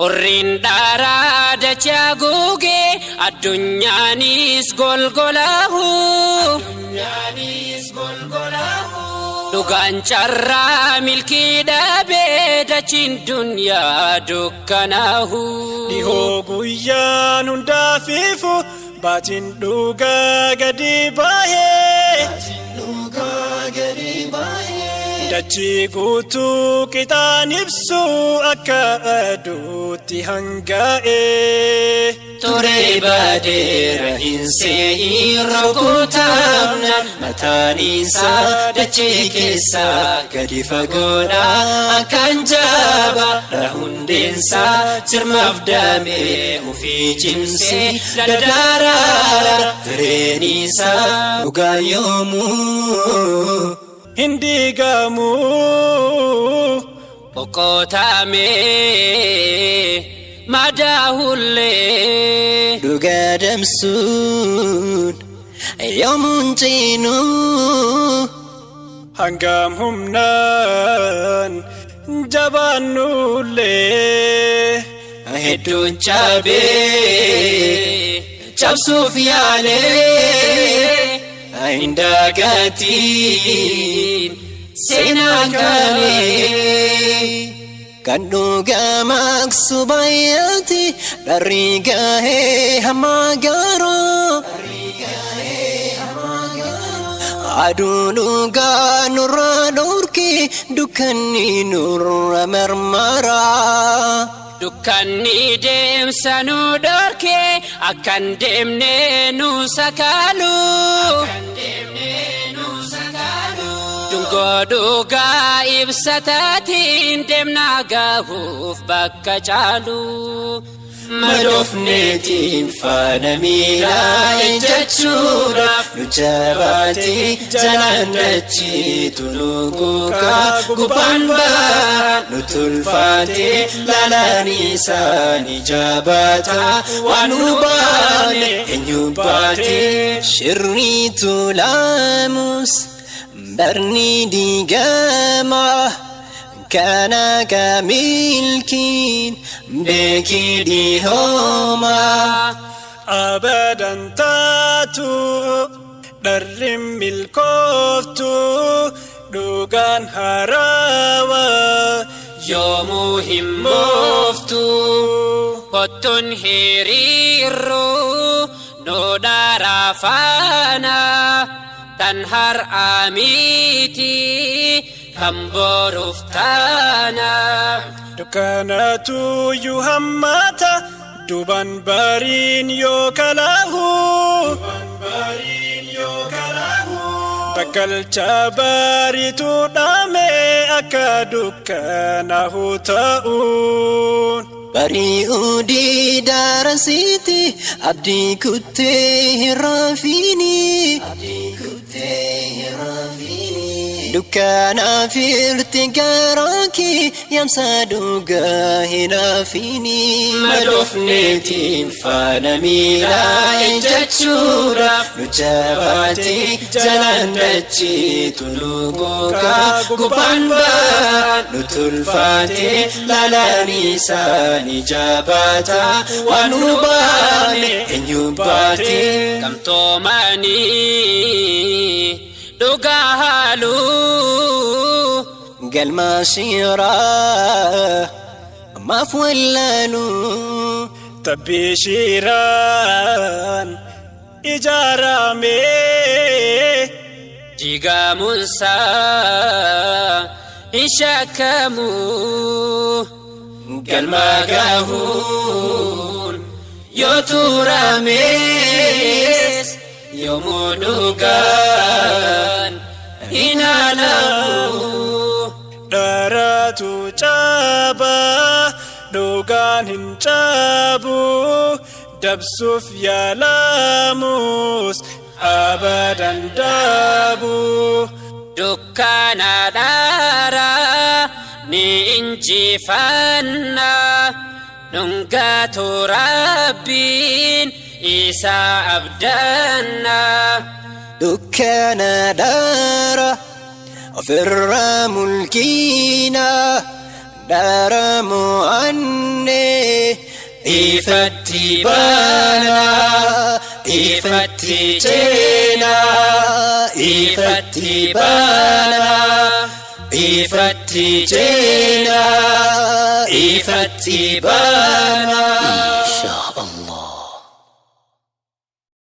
Orrin dara dachaa googee addunyaanis golgolahu dhugaan carraa milkii dhabee dachiin dunyaa dukkanahu dhihoo guyyaan hundaafiifu baatiin dhugaa gadi baay'ee dachii guutuu qixaan ibsu akka aduutti hangaa'ee turee baadeera hin see'in rukutamnaan mataan isaa dachee keessaa gadi fagoodha akkaan jabaadha hundeensaa sirmaaf daamee ofii cimsee dadaaraadha fireen isaa dhugaa yoomuu hindigamu Okotame madahulle Dugadam sud Yomun chinu hangam humnan jabanulle Hedun chabe Chabsuf yale Indagatin senakane Kanuga maksubayati Darigahe hamagaro Adunuga nuradurki Dukani nurra marmara Dukkanni deemsa nu dhorke akkan deemne nu sakalu Dungoo dhugaa ibsataatiin deemnaa gahuuf bakka caalu Madofneetiin faana miilaa ejjechuudhaaf nu jabaatee jalaan dachee tuluukuukaa gubbaan ba'aa nu tulfaatee lalaan isaanii jabaataa waan nu baane eenyu baatee shirriitu laamus barni digamaa Kana kamilkin bekidi homa abadan tatu darrim milkoftu dugan harawa yomu himmoftu kottun hiriirru no darafana tanhar amiti Kamboruftana Dukanatu yuhammata Duban barin yokalahu Takalcha baritu dame akka dukanahu ta'un Bari'udi darasiti abdi kutte hirafini Dukana firti garaki yamsa duga hinafini Madofneetiin faana miilaa ejjechuudhaaf nu jabaatee jalaan dachee tuluukuukaa gubbaan ba'aa nu tulfaatee lalaan isaanii jabaataa waan nu baane eenyu baatee gamtoomanii dhugaa haaluu Galma shira mafwallanu Tabishiran ijarame Jigamunsa ishakamu Galma gahun yoturames Yomudugan inalamu Daratu caba dugan hincabu Dabsuf yalamus abadan dabu Dukkana dara ni injifanna Nungatu rabbin isa abdanna Dukkana dara Firra mulkina daramu anne ifatti bana ifatti ceena ifatti bana ifatti ceena ifatti bana